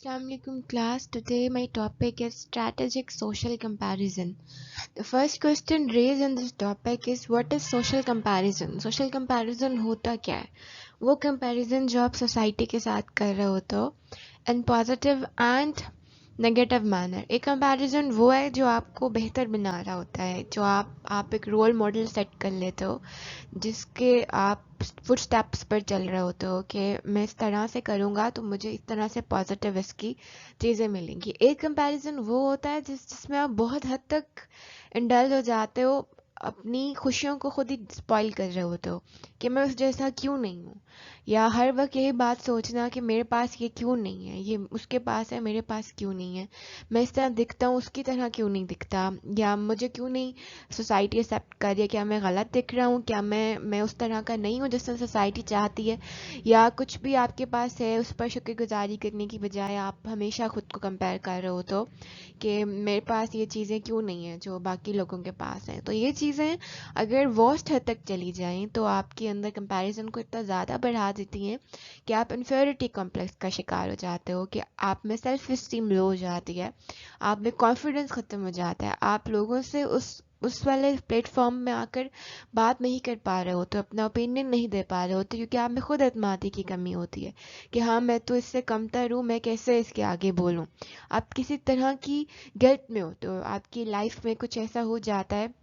Assalamualaikum class. Today my topic is strategic social comparison. The first question raised in this topic is what is social comparison? Social comparison होता क्या है? वो comparison जो आप society के साथ कर रहे होते हो in positive and negative manner. एक कंपैरिजन वो है जो आपको बेहतर बना रहा होता है, जो आप एक रोल मॉडल सेट कर लेते हो जिसके आप फुट स्टेप्स पर चल रहे होते हो कि मैं इस तरह से करूँगा तो मुझे इस तरह से पॉजिटिव इसकी चीज़ें मिलेंगी। एक कंपैरिजन वो होता है जिसमें आप बहुत हद तक इंडल्ज हो जाते हो, अपनी खुशियों को खुद ही स्पॉइल कर रहे होते हो कि मैं उस जैसा क्यों नहीं हूँ, या हर वक्त यही बात सोचना कि मेरे पास ये क्यों नहीं है, ये उसके पास है मेरे पास क्यों नहीं है, मैं इस तरह दिखता हूँ उसकी तरह क्यों नहीं दिखता, या मुझे क्यों नहीं सोसाइटी एक्सेप्ट कर रही है, क्या मैं गलत दिख रहा हूँ, क्या मैं उस तरह का नहीं हूँ जिस तरह सोसाइटी चाहती है, या कुछ भी आपके पास है उस पर शुक्रगुजारी करने की बजाय आप हमेशा खुद को कंपेयर कर रहे हो तो कि मेरे पास ये चीज़ें क्यों नहीं है जो बाकी लोगों के पास हैं। तो ये चीज़ें अगर वर्स्ट हद तक चली जाएं तो आपके अंदर कंपैरिजन को इतना ज़्यादा बढ़ा देती हैं कि आप इन्फेरिटी कॉम्प्लेक्स का शिकार हो जाते हो, कि आप में सेल्फ इस्टीम लो हो जाती है, आप में कॉन्फिडेंस ख़त्म हो जाता है, आप लोगों से उस वाले प्लेटफॉर्म में आकर बात नहीं कर पा रहे होते, अपना ओपिनियन नहीं दे पा रहे होते, क्योंकि आप में खुद एतमादी की कमी होती है कि हाँ मैं तो इससे कमतर हूँ, मैं कैसे इसके आगे बोलूँ। आप किसी तरह की गिल्ट में होते हो, आपकी लाइफ में कुछ ऐसा हो जाता है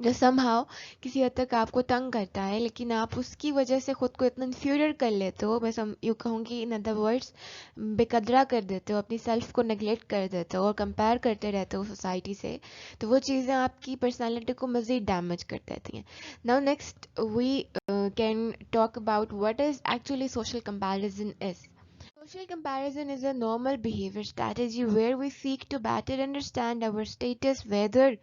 जो समहाउ किसी हद तक आपको तंग करता है, लेकिन आप उसकी वजह से खुद को इतना इन्फीरियर कर लेते हो, मैं यूँ कहूँगी इन अदर वर्ड्स बेकदरा कर देते हो, अपनी सेल्फ को नेगलेक्ट कर देते हो और कंपेयर करते रहते हो सोसाइटी से। तो वो चीज़ें आपकी पर्सनालिटी को मज़ीद डैमेज कर देती हैं। Now next we can talk about what is actually social comparison is. Social comparison is a normal behavior strategy where we seek to better understand our status, whether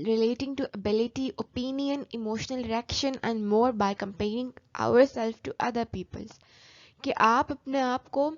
relating to ability, opinion, emotional reaction, and more by comparing ourselves to other people's। कि आप अपने आप को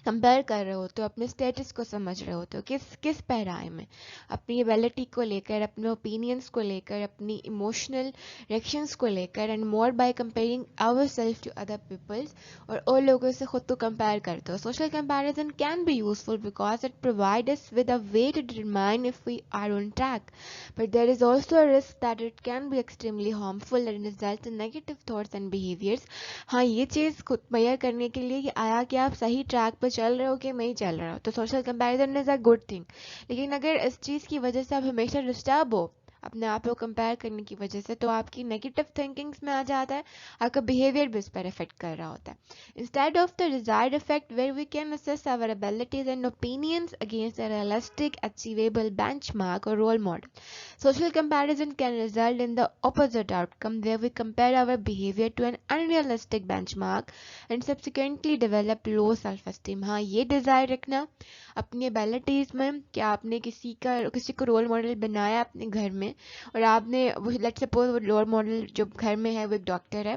compare कर रहे होते हो, अपने स्टेटस को समझ रहे होते हो किस किस पहराए में, अपनी एबिलिटी को लेकर, अपने ओपिनियंस को लेकर, अपनी इमोशनल रिएक्शंस को लेकर, and more by comparing our self to other peoples, और और लोगों से खुद को कंपेयर करते हो। Social comparison can be useful because it provide us with a way to determine if we are on track, but there is also a risk that it can be extremely harmful and result in negative thoughts and behaviours. हाँ, ये चीज़ खुद मुहैया करने के लिए कि आया कि आप सही ट्रैक पर चल रहे हो कि नहीं चल रहे हो, तो social comparison is a good thing. लेकिन अगर इस चीज़ की वजह से आप हमेशा डिस्टर्ब हो अपने आप को कंपेयर करने की वजह से, तो आपकी नेगेटिव थिंकिंग्स में आ जाता है, आपका बिहेवियर भी इस पर इफेक्ट कर रहा होता है। Instead of the desired effect where we can assess our abilities and opinions against a realistic achievable benchmark और role model, social comparison can result in the opposite outcome where we compare our behavior to an unrealistic benchmark and subsequently develop low self-esteem। हाँ, ये desire रखना अपनी abilities में कि आपने किसी को रोल मॉडल बनाया अपने घर में, और आपने वो लेट्स सपोज वो रोल मॉडल जो घर में है वो एक डॉक्टर है,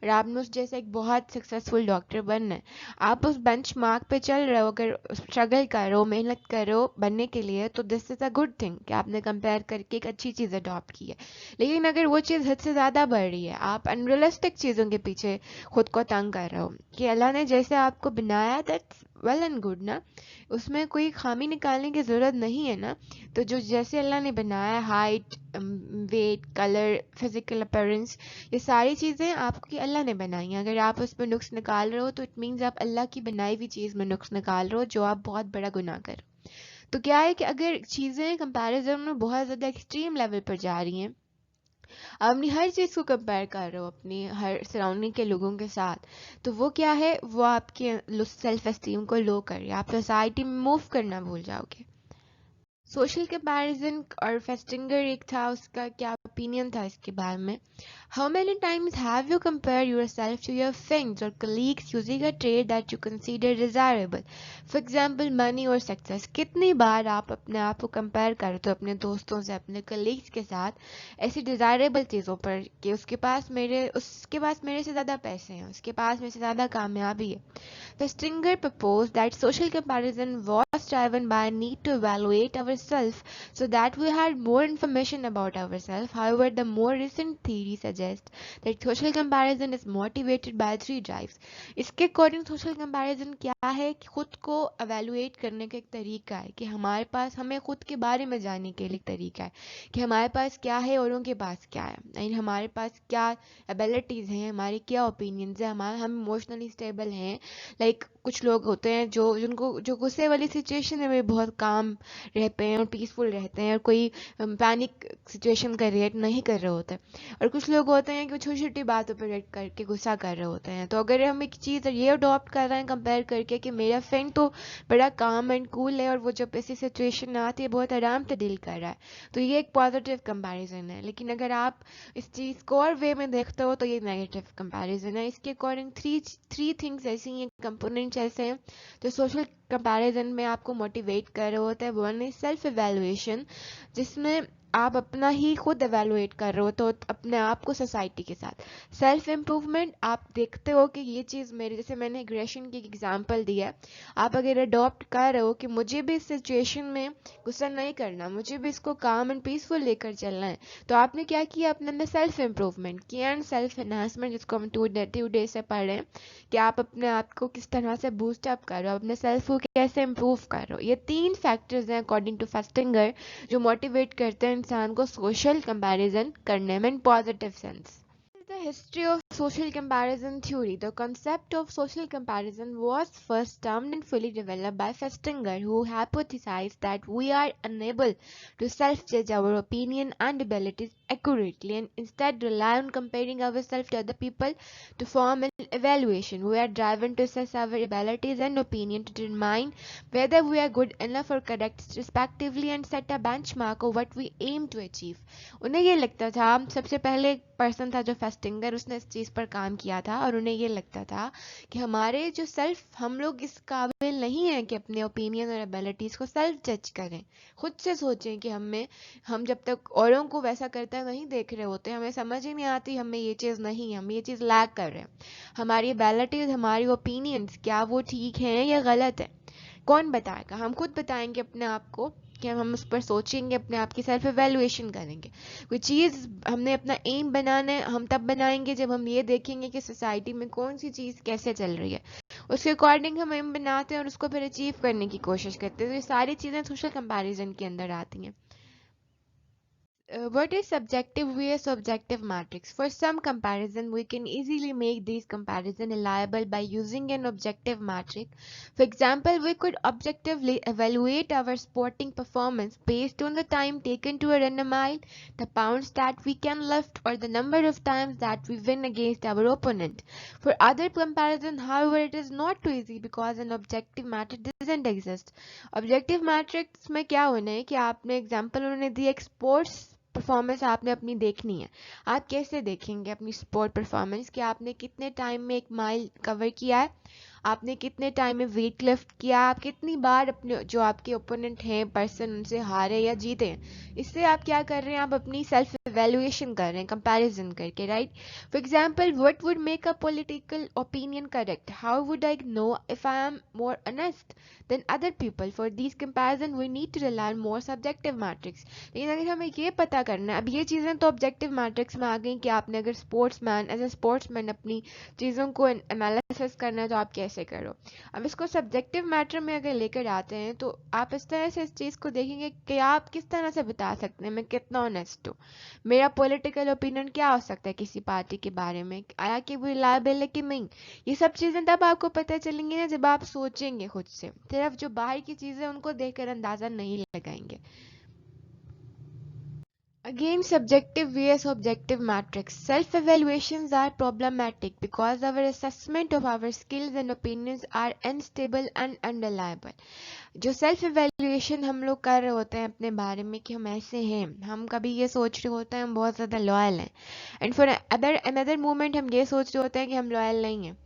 और आपने उस जैसे एक बहुत सक्सेसफुल डॉक्टर बनना है, आप उस बेंच मार्क पे चल रहे हो, अगर स्ट्रगल कर रहे हो, मेहनत कर रहे हो बनने के लिए, तो this is a good thing कि आपने कंपेयर करके एक अच्छी चीज़ अडॉप्ट की है। लेकिन अगर वो चीज़ हद से ज़्यादा बढ़ रही है, आप अनरियलिस्टिक चीज़ों के पीछे खुद को तंग कर रहे हो, कि अल्लाह ने जैसे आपको बनाया दैट्स वेल एंड गुड ना, उसमें कोई खामी निकालने की ज़रूरत नहीं है ना, तो जो जैसे अल्लाह ने बनाया, height, weight, colour, physical appearance, ये सारी चीज़ें आपकी अल्लाह ने बनाई हैं। अगर आप उसमें नुक्स निकाल रहे हो तो इट मीन्स आप अल्लाह की बनाई हुई चीज़ में नुक्स निकाल रहे हो, जो आप बहुत बड़ा गुनाह कर रहे हो। तो क्या है कि अगर चीज़ें कंपैरिजन में बहुत ज़्यादा एक्सट्रीम लेवल पर जा रही हैं, आप अपनी हर चीज़ को कंपेयर कर रहे हो अपनी हर सराउंडिंग के लोगों के साथ, तो वो क्या है, वो आपके सेल्फ एस्टीम को लो कर रही है, आप सोसाइटी में मूव करना भूल जाओगे। सोशल कंपैरिजन और फेस्टिंगर एक था, उसका क्या ओपिनियन था इसके बारे में। How many times have you compare yourself to your friends और colleagues using a trade that you consider desirable, for example money और सक्सेस। कितनी बार आप अपने आप को कंपेयर करते हो अपने दोस्तों से, अपने कलीग्स के साथ, ऐसी डिजायरेबल चीज़ों पर कि उसके पास मेरे से ज़्यादा पैसे हैं, उसके पास मेरे से ज़्यादा कामयाबी है। Festinger proposed that social comparison was driven by a need to evaluate our ourselves so that we had more information about ourselves. However, the more recent theory suggests that social comparison is motivated by three drives. इसके according social comparison क्या है कि खुद को evaluate करने का एक तरीका है कि हमारे पास हमें खुद के बारे में जानने के लिए एक तरीका है कि हमारे पास क्या है औरों के पास क्या है, एंड हमारे पास क्या एबिलिटीज़ हैं, हमारे क्या ओपिनियंस हैं, हम इमोशनली स्टेबल हैं। लाइक कुछ लोग होते हैं जो गुस्से वाली सिचुएशन में बहुत काम रहते हैं और पीसफुल रहते हैं, और कोई पैनिक सिचुएशन का रिएक्ट नहीं कर रहे होते, और कुछ लोग होते हैं कि वो छोटी छोटी बातों पर रिएक्ट करके गुस्सा कर रहे होते हैं। तो अगर हम एक चीज़ ये अडॉप्ट कर रहे हैं कंपेयर करके कि मेरा फ्रेंड तो बड़ा काम एंड कूल है और वो जब ऐसी सिचुएशन आती है बहुत आराम से डील कर रहा है, तो ये एक पॉजिटिव कंपैरिजन है। लेकिन अगर आप इस चीज़ को और वे में देखते हो तो ये नेगेटिव कंपैरिजन है। इसके अकॉर्डिंग थ्री थिंग्स ऐसी हैं, कंपोनेंट्स ऐसे हैं जो सोशल कंपैरिजन में आपको मोटिवेट कर रहे होते हैं। वन इज सेल्फ एवेल्युएशन, जिसमें आप अपना ही खुद एवेलुएट कर रहे हो तो अपने आप को सोसाइटी के साथ। सेल्फ इम्प्रूवमेंट, आप देखते हो कि ये चीज़ मेरे, जैसे मैंने एग्रेशन की एग्जांपल दी है, आप अगर अडॉप्ट कर रहे हो कि मुझे भी इस सिचुएशन में गुस्सा नहीं करना, मुझे भी इसको काम एंड पीसफुल लेकर चलना है, तो आपने क्या किया, अपने में सेल्फ इम्प्रूवमेंट किया एंड सेल्फ एनहांसमेंट, जिसको हम टू डे से पढ़ रहे हैं कि आप अपने आप को किस तरह से बूस्ट अप कर रहे हो, अपने सेल्फ को कैसे इम्प्रूव कर रहे हो। ये तीन फैक्टर्स हैं अकॉर्डिंग टू फेस्टिंगर जो मोटिवेट करते हैं इंसान को सोशल कंपैरिजन करने में in positive sense. The history of social comparison theory. The concept of social comparison was first termed and fully developed by Festinger, who hypothesized that we are unable to self-judge our opinion and abilities accurately and instead rely on comparing ourselves to other people to form an evaluation. We are driven to assess our abilities and opinion to determine whether we are good enough or correct respectively and set a benchmark of what we aim to achieve. उन्हें ये लगता था, सबसे पहले person था जो Festinger, उसने इस चीज़ पर काम किया था और उन्हें ये लगता था कि हमारे जो सेल्फ, हम लोग इस काबिल नहीं हैं कि अपने ओपिनियन और एबिलिटीज़ को सेल्फ जज करें, खुद से सोचें कि हम जब तक औरों को वैसा करते नहीं देख रहे होते, हमें समझ ही नहीं आती हमें ये चीज़ नहीं है, हम ये चीज़ लैक कर रहे हैं, हमारी एबिलिटीज़, हमारी ओपिनियंस क्या वो ठीक हैं या गलत है, कौन बताएगा, हम खुद बताएंगे अपने आप को कि हम उस पर सोचेंगे, अपने आप की सेल्फ एवेल्युएशन करेंगे। कोई चीज़ हमने अपना एम बनाना है, हम तब बनाएंगे जब हम ये देखेंगे कि सोसाइटी में कौन सी चीज़ कैसे चल रही है, उसके अकॉर्डिंग हम एम बनाते हैं और उसको फिर अचीव करने की कोशिश करते हैं। तो ये सारी चीज़ें सोशल कंपैरिजन के अंदर आती हैं। What is subjective vs objective matrix? For some comparison, we can easily make these comparison reliable by using an objective matrix. For example, we could objectively evaluate our sporting performance based on the time taken to run a mile, the pounds that we can lift, or the number of times that we win against our opponent. For other comparison, however, it is not too easy because an objective matrix doesn't exist. Objective matrix में क्या होना है कि आपने example उन्होंने दी, एक sports performance आपने अपनी देखनी है। आप कैसे देखेंगे अपनी स्पोर्ट परफॉर्मेंस कि आपने कितने टाइम में 1 माइल कवर किया है, आपने कितने टाइम में वेट लिफ्ट किया, आप कितनी बार अपने जो आपके ओपोनेंट हैं पर्सन उनसे हारे या जीते हैं। इससे आप क्या कर रहे हैं, आप अपनी सेल्फ एवेल्युएशन कर रहे हैं कंपैरिजन करके, right. For example, what would make a political opinion correct, how would I know if I am more honest than other people. For this comparison we need to rely on more subjective matrix. लेकिन अगर हमें ये पता करना है, अब ये चीज़ें तो ऑब्जेक्टिव मैट्रिक्स में आ गई कि आपने अगर स्पोर्ट्समैन एज ए स्पोर्ट्समैन अपनी चीज़ों को एनालिसिस करना है तो आप कैसे करो। अब इसको सब्जेक्टिव मैटर में अगर लेकर आते हैं तो आप इस तरह से इस चीज़ को देखेंगे कि आप किस तरह से बता सकते हैं मैं कितना ऑनेस्ट हूँ, मेरा पॉलिटिकल ओपिनियन क्या हो सकता है किसी पार्टी के बारे में, आया कि वो रिलायबल है कि नहीं। ये सब चीज़ें तब आपको पता चलेंगी ना जब आप सोचेंगे खुद से, सिर्फ जो बाहर की चीज़ें उनको देखकर अंदाज़ा नहीं लगाएंगे। Again, subjective vs objective matrix. Self-evaluations are problematic because our assessment of our skills and opinions are unstable and unreliable. जो सेल्फ एवेल्युएशन हम लोग कर रहे होते हैं अपने बारे में कि हम ऐसे हैं, हम कभी ये सोच रहे होते हैं हम बहुत ज़्यादा लॉयल हैं, and for other another moment हम ये सोच रहे होते हैं कि हम लॉयल नहीं हैं।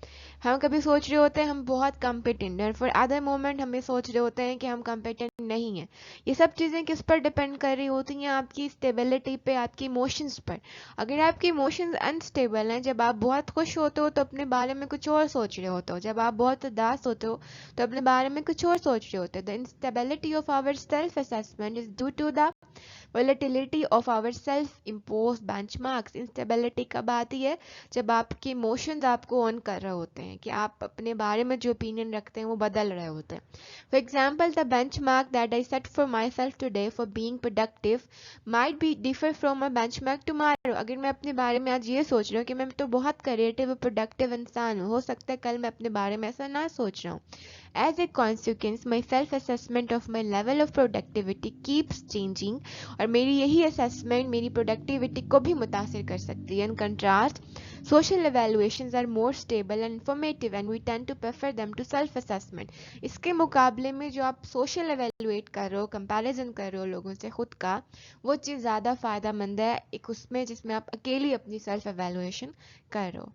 हम कभी सोच रहे होते हैं हम बहुत कॉम्पिटेंट हैं, फॉर अदर मोमेंट हमें सोच रहे होते हैं कि हम कॉम्पिटेंट नहीं हैं। ये सब चीज़ें किस पर डिपेंड कर रही होती हैं? आपकी स्टेबिलिटी पे, आपकी इमोशंस पर। अगर आपके इमोशंस अनस्टेबल हैं, जब आप बहुत खुश होते हो तो अपने बारे में कुछ और सोच रहे होते हो, जब आप बहुत उदास होते हो तो अपने बारे में कुछ और सोच रहे होते हो। The instability of our self assessment is due to the volatility of our self imposed benchmarks। Instability कब आती है? जब आपके इमोशंस आपको ऑन कर रहे होते हैं कि आप अपने बारे में जो ओपिनियन रखते हैं वो बदल रहे होते हैं। For example, the benchmark that I set for my self today for being productive might be differ from my benchmark tomorrow. अगर मैं अपने बारे में आज ये सोच रहा हूँ कि मैं तो बहुत क्रिएटिव और प्रोडक्टिव इंसान हूँ, हो सकता है कल मैं अपने बारे में ऐसा ना सोच रहा हूँ। As a consequence, my self-assessment of my level of productivity keeps changing। और मेरी यही असेसमेंट मेरी प्रोडक्टिविटी को भी मुतासिर कर सकती है। In contrast, social evaluations are more stable and informative and we tend to prefer them to self assessment। इसके मुकाबले में जो आप सोशल evaluate कर रहे हो, कंपैरिजन कर रहे हो लोगों से खुद का, वो चीज़ ज़्यादा फ़ायदा मंद है एक उसमें जिसमें आप अकेली अपनी सेल्फ evaluation कर रहे हो।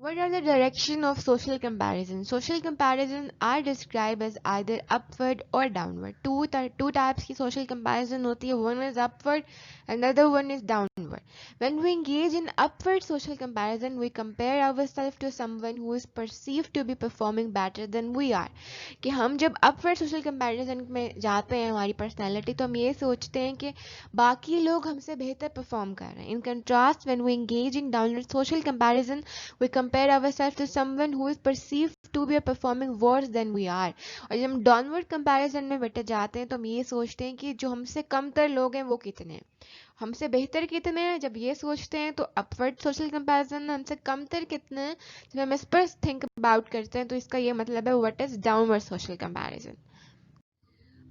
What are the direction of social comparison? Social comparison are described as either upward or downward. Two types की social comparison होती है. One is upward, another one is downward. When we engage in upward social comparison, we compare ourselves to someone who is perceived to be performing better than we are. कि हम जब upward social comparison में जाते हैं हमारी personality, तो हम ये सोचते हैं कि बाकी लोग हमसे बेहतर perform कर रहे हैं. In contrast, when we engage in downward social comparison, we compare ourselves to someone who is perceived to be performing worse than we are। और जब हम डाउनवर्ड कंपैरिजन में बैठे जाते हैं तो हम ये सोचते हैं कि जो हमसे कमतर लोग हैं वो कितने हैं, हमसे बेहतर कितने हैं। जब ये सोचते हैं तो अपवर्ड सोशल कंपैरिजन में हमसे कमतर कितने हैं। जब हम इस पर थिंक अबाउट करते हैं तो इसका ये मतलब है what is downward social comparison.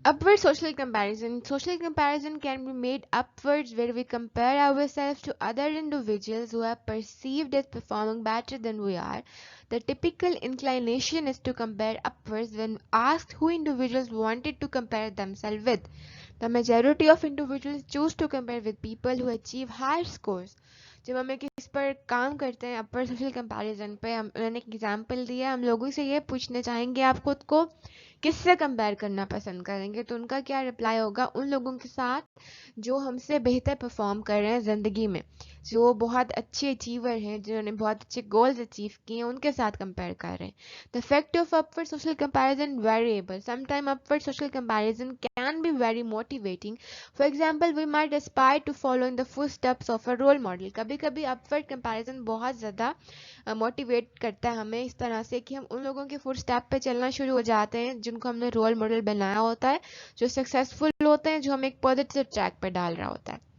Upward social comparison. Social comparison can be made upwards where we compare ourselves to other individuals who are perceived as performing better than we are. The typical inclination is to compare upwards when asked who individuals wanted to compare themselves with. The majority of individuals choose to compare with people who achieve higher scores. जब हम एक इस पर काम करते हैं अपर social comparison पे, मैंने एक एग्जांपल दिया, हम लोगों से ये पूछने चाहेंगे आप खुद को किससे कंपेयर करना पसंद करेंगे, तो उनका क्या रिप्लाई होगा? उन लोगों के साथ जो हमसे बेहतर परफॉर्म कर रहे हैं ज़िंदगी में, जो बहुत अच्छे अचीवर हैं, जिन्होंने बहुत अच्छे गोल्स अचीव किए हैं, उनके साथ कंपेयर कर रहे हैं। The fact of upward social comparison variable. Sometime upward social comparison can be very motivating. For example, we might aspire to follow in the footsteps of a role model. कभी कभी upward comparison बहुत ज़्यादा motivate करता है हमें इस तरह से कि हम उन लोगों के फुट स्टेप पे चलना शुरू हो जाते हैं जिनको हमने रोल मॉडल बनाया होता है, जो सक्सेसफुल होते हैं, जो हमें एक पॉजिटिव ट्रैक पे डाल रहा होता है।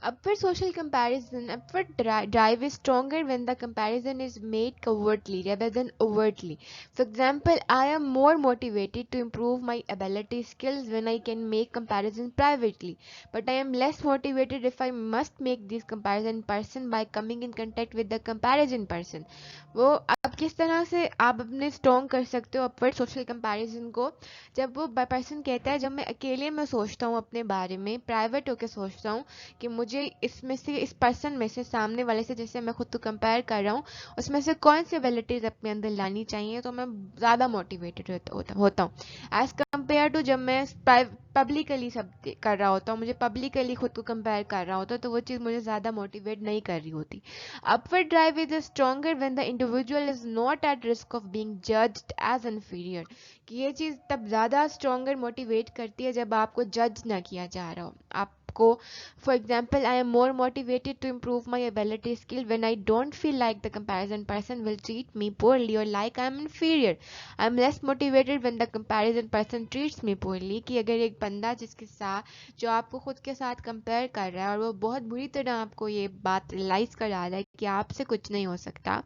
Upward social comparison. Upward drive is stronger when the comparison is made covertly rather than overtly. For example, I am more motivated to improve my ability skills when I can make comparison privately, but I am less motivated if I must make this comparison person by coming in contact with the comparison person। वो अब किस तरह से आप अपने strong कर सकते हो अपवर्ड सोशल कंपैरिजन को? जब वो पर्सन कहता है, जब मैं अकेले में सोचता हूँ अपने बारे में, प्राइवेट होकर सोचता हूँ कि मुझे इसमें से, इस पर्सन में से, सामने वाले से जिससे मैं खुद को कंपेयर कर रहा हूँ, उसमें से कौन सी एबिलिटीज अपने अंदर लानी चाहिए, तो मैं ज़्यादा मोटिवेटेड होता हूँ एज कम्पेयर टू जब मैं पब्लिकली सब कर रहा होता हूँ, मुझे पब्लिकली खुद को कंपेयर कर रहा होता है, तो वो चीज़ मुझे ज़्यादा मोटिवेट नहीं कर रही होती। Upward drive is stronger when the individual is not at risk of being judged as inferior. कि ये चीज़ तब ज़्यादा स्ट्रॉन्गर मोटिवेट करती है जब आपको जज ना किया जा रहा हो। आपको, for example, I am more motivated to improve my ability skill when I don't feel like the comparison person will treat me poorly or like I am inferior. I am less motivated when the comparison person treats me poorly। कि अगर एक बंदा जिसके साथ, जो आपको खुद के साथ कंपेयर कर रहा है और वो बहुत बुरी तरह आपको ये बात रियलाइज करा रहा है कि आपसे कुछ नहीं हो सकता,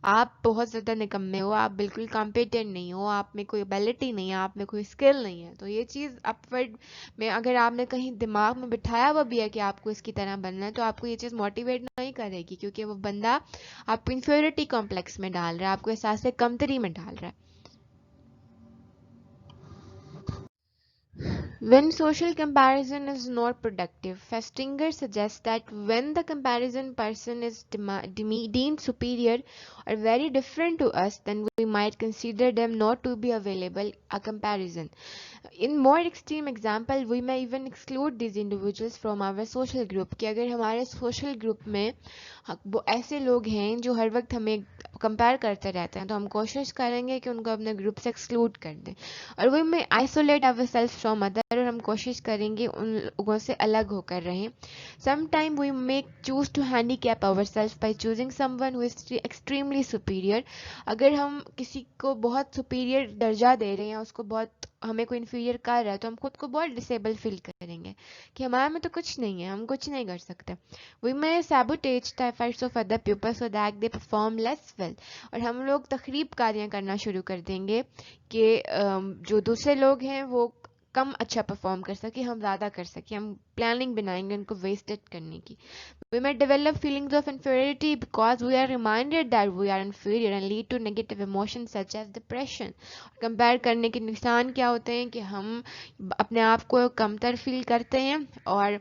आप बहुत ज़्यादा निकम्मे हो, आप बिल्कुल कॉम्पिटेंट नहीं हो, आप में कोई एबिलिटी नहीं है, आप में कोई स्किल नहीं है, तो ये चीज़ अपवर्ड में अगर आपने कहीं दिमाग में बिठाया हुआ भी है कि आपको इसकी तरह बनना है, तो आपको ये चीज़ मोटिवेट नहीं करेगी, क्योंकि वो बंदा आपको इन्फीरियरिटी कॉम्प्लेक्स में डाल रहा है, आपको एहसास कमतरी में डाल रहा है। When social comparison is not productive, Festinger suggests that when the comparison person is deemed superior or very different to us, then we might consider them not to be available a comparison. In more extreme example, we may even exclude these individuals from our social group कि अगर हमारे social group में वो ऐसे लोग हैं जो हर वक्त हमें कंपेयर करते रहते हैं, तो हम कोशिश करेंगे कि उनको अपने ग्रुप से एक्सक्लूड कर दें और वी में isolate our self from other, और हम कोशिश करेंगे उन लोगों से अलग होकर रहें. Some time we make choose to handicap our self by choosing someone who is extremely superior. अगर हम किसी को बहुत सुपीरियर दर्जा दे रहे हैं, उसको बहुत हमें कोई इन्फीरियर कर रहा है, तो हम खुद को बहुत डिसेबल फील करेंगे कि हमारे में तो कुछ नहीं है, हम कुछ नहीं कर सकते. We may sabotage the efforts of other people so that they perform less well. और हम लोग तखरीब कार्य करना शुरू कर देंगे कि जो दूसरे लोग हैं वो कम अच्छा परफॉर्म कर सके, हम ज़्यादा कर सके. हम प्लानिंग बनाएंगे उनको वेस्टेड करने की. We may develop feelings of inferiority because we are reminded that we are inferior and lead to negative emotions such as depression. Compare करने के नुकसान क्या होते हैं कि हम अपने आप को कमतर फील करते हैं और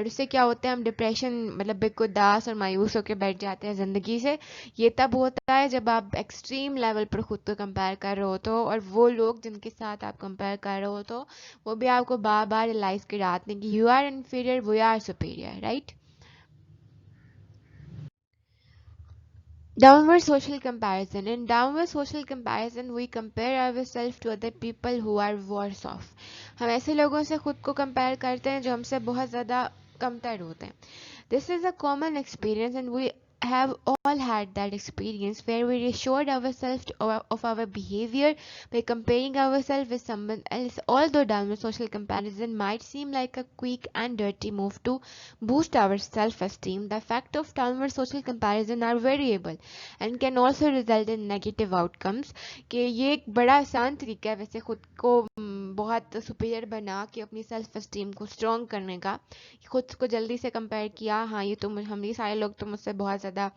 इससे क्या होता है, हम डिप्रेशन मतलब बेखुदास और मायूस होकर बैठ जाते हैं ज़िंदगी से. ये तब होता है जब आप एक्सट्रीम लेवल पर खुद को कंपेयर कर रहे हो तो, और वो लोग जिनके साथ आप कंपेयर कर रहे हो तो वो भी आपको बार बार रियलाइज़ कराते हैं कि you are inferior, we are superior, right. Downward social comparison. In downward social comparison, we compare ourselves to other people who are worse off. हम ऐसे लोगों से खुद को कंपेयर करते हैं जो हमसे बहुत ज़्यादा कमतर होते हैं. This is a common experience and we have all had that experience where we reassured ourselves of our behavior by comparing ourselves with someone else. Although downward social comparison might seem like a quick and dirty move to boost our self-esteem, the effect of downward social comparison are variable and can also result in negative outcomes. कि ये एक बड़ा आसान तरीका है वैसे खुद को बहुत सुपीरियर बना के अपनी सेल्फ एस्टीम को स्ट्रॉन्ग करने का. खुद को जल्दी से कंपेयर किया, हाँ ये तो हम ये सारे लोग तो मुझसे बहुत ज़्यादा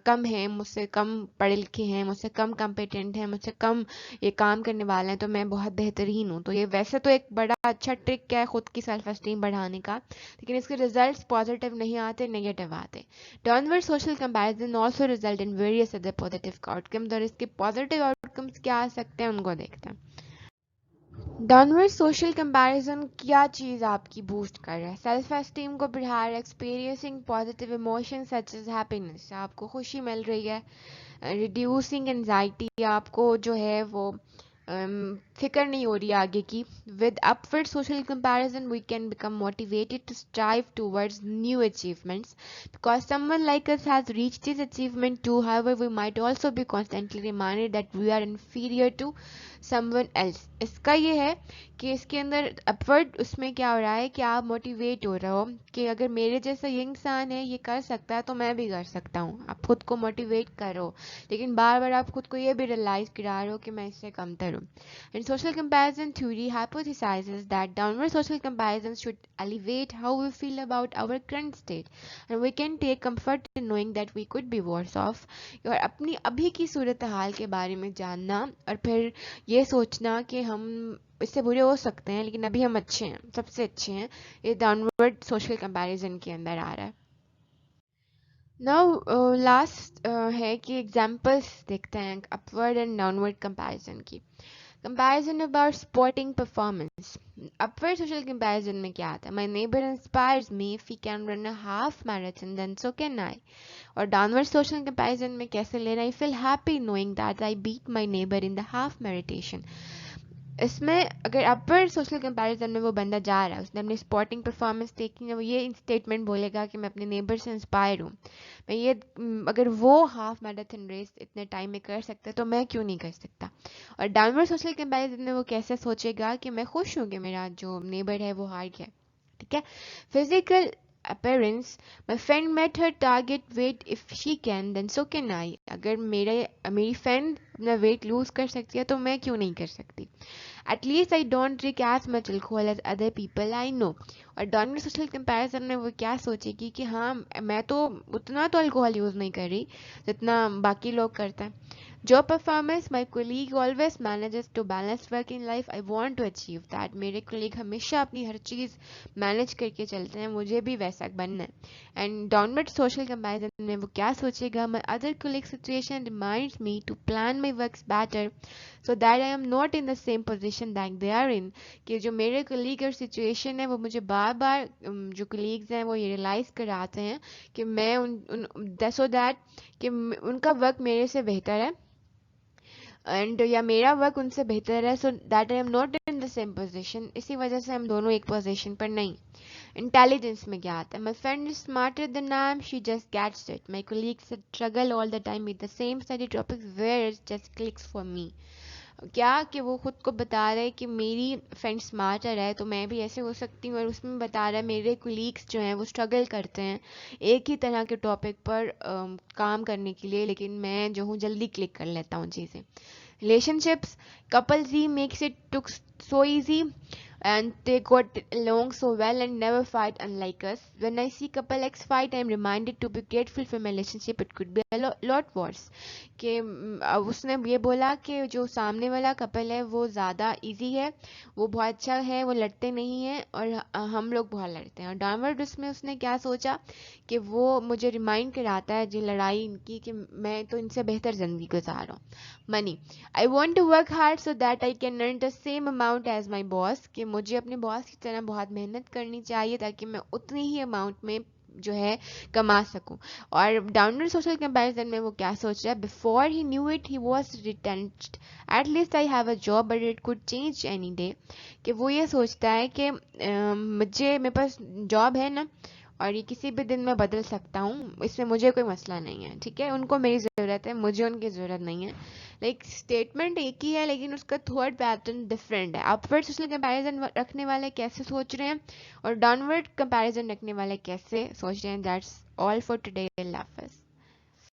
कम हैं, मुझसे कम पढ़े लिखे हैं, मुझसे कम कॉम्पिटेंट हैं, मुझसे कम ये काम करने वाले हैं, तो मैं बहुत बेहतरीन हूँ. तो ये वैसे तो एक बड़ा अच्छा ट्रिक है खुद की सेल्फ एस्टीम बढ़ाने का, लेकिन इसके रिजल्ट्स पॉजिटिव नहीं आते, नेगेटिव आते. Downward social comparison also result in various other positive outcomes, और इसके पॉजिटिव आउटकम्स क्या आ सकते हैं उनको देखते हैं. डाउनवर्ड सोशल कंपैरिजन क्या चीज़ आपकी बूस्ट कर रहा है? सेल्फ एस्टीम को बढ़ा रहा है, experiencing positive emotion such as happiness, आपको खुशी मिल रही है. रिड्यूसिंग एंजाइटी, आपको जो है वो फिक्र नहीं हो रही आगे की. With upward social comparison we can become motivated to strive towards new achievements because someone like us has reached this achievement too. However we might also be constantly reminded that we are inferior to someone else. इसका ये है कि इसके अंदर upward उसमें क्या हो रहा है कि आप मोटिवेट हो रहे हो कि अगर मेरे जैसा ये इंसान है, ये कर सकता है, तो मैं भी कर सकता हूँ. आप खुद को मोटिवेट करो, लेकिन बार बार आप खुद को ये भी रियलाइज करा रहे हो कि मैं इससे कमतर हूँ. And social comparison theory hypothesizes that downward social comparisons should elevate how we feel about our current state and we can take comfort in knowing that we could be worse off. और अपनी अभी की सूरत हाल के बारे में जानना और फिर ये सोचना कि हम इससे बुरे हो सकते हैं लेकिन अभी हम अच्छे हैं, सबसे अच्छे हैं, ये डाउनवर्ड सोशल कंपैरिजन के अंदर आ रहा है. नाउ लास्ट है कि एग्जांपल्स देखते हैं अपवर्ड एंड डाउनवर्ड कंपैरिजन की. Comparison about sporting performance. Upward social comparison में क्या आता है? My neighbour inspires me, if he can run a half marathon then so can I. और डाउनवर्ड सोशल कंपैरिजन में कैसे लेना? I feel happy knowing that I beat my neighbour in the half marathon. इसमें अगर upward social comparison में वो बंदा जा रहा है, उसने अपनी स्पोर्टिंग परफॉर्मेंस देखी है, वो ये स्टेटमेंट बोलेगा कि मैं अपने नेबर से इंस्पायर हूँ, मैं ये अगर वो हाफ मैराथन रेस इतने टाइम में कर सकता है तो मैं क्यों नहीं कर सकता. और डाउनवर्ड सोशल कंपैरिजन में वो कैसे सोचेगा कि मैं खुश हूँ कि मेरा जो नेबर है वो हार गया. ठीक है. Physical appearance, my friend met her target weight, if she can then so can I. अगर मेरी फ्रेंड अपना वेट लूज कर सकती है तो मैं क्यों नहीं कर सकती. At least I don't drink as much alcohol as other people I know. और डाउनवर्ड सोशल कंपैरिजन में वो क्या सोचेगी कि हाँ मैं तो उतना तो अल्कोहल यूज़ नहीं कर रही जितना बाकी लोग करते हैं. Job performance, my colleague always manages to balance work in life. I want to achieve that. मेरे colleague हमेशा अपनी हर चीज़ मैनेज करके चलते हैं, मुझे भी वैसा बनना है. एंड डाउनवर्ड सोशल कंपैरिजन में वो क्या सोचेगा, my other colleague situation reminds me to plan my works better so that I am not in the same position that they are in. कि जो मेरे colleague और situation है वो मुझे बार बार जो colleagues हैं वो ये रियलाइज़ कराते हैं कि मैं उन so that कि उनका वर्क मेरे से बेहतर है एंड या मेरा वर्क उनसे बेहतर है, सो that I am not in the same position. इसी वजह से हम दोनों एक पोजीशन पर नहीं. इंटेलिजेंस में क्या आता है, my friend is smarter than I am, she just gets it. My colleagues struggle all the time with the same study topics where it just clicks for me. क्या कि वो खुद को बता रहा है कि मेरी फ्रेंड स्मार्टर है तो मैं भी ऐसे हो सकती हूँ, और उसमें बता रहा है मेरे कोलीग्स जो हैं वो स्ट्रगल करते हैं एक ही तरह के टॉपिक पर काम करने के लिए, लेकिन मैं जो हूँ जल्दी क्लिक कर लेता हूँ चीज़ें. Relationships, couple Z makes it took so easy and they got along so well and never fight unlike us. When I see couple X fight, I am reminded to be grateful for my relationship. It could be a lot worse. कि उसने ये बोला कि जो सामने वाला couple है वो ज़्यादा इजी है, वो बहुत अच्छा है, वो लड़ते नहीं हैं और हम लोग बहुत लड़ते हैं. और डाउनवर्ड उसमें उसने क्या सोचा कि वो मुझे रिमाइंड कराता है जो लड़ाई इनकी कि मैं तो इनसे बेहतर ज़िंदगी गुजार रहा हूँ. Money, I want to work hard so that I can earn the same amount as my boss. कि मुझे अपने बॉस की तरह बहुत मेहनत करनी चाहिए ताकि मैं उतनी ही अमाउंट में जो है कमा सकूं. और डाउनवर्ड सोशल कंपैरिजन में वो क्या सोच रहा है, before he knew it he was retrenched, at least I have a job but it could change any day. कि वो ये सोचता है कि मेरे पास जॉब है ना और ये किसी भी दिन मैं बदल सकता हूँ, इसमें मुझे कोई मसला नहीं है. ठीक है, उनको मेरी ज़रूरत है, मुझे उनकी ज़रूरत नहीं है. लाइक स्टेटमेंट एक ही है लेकिन उसका थॉट पैटर्न डिफरेंट है. अपवर्ड सोशल कंपैरिजन रखने वाले कैसे सोच रहे हैं और डाउनवर्ड कंपैरिजन रखने वाले कैसे सोच रहे हैं. That's all for today. अल्लाह हाफ़िज़.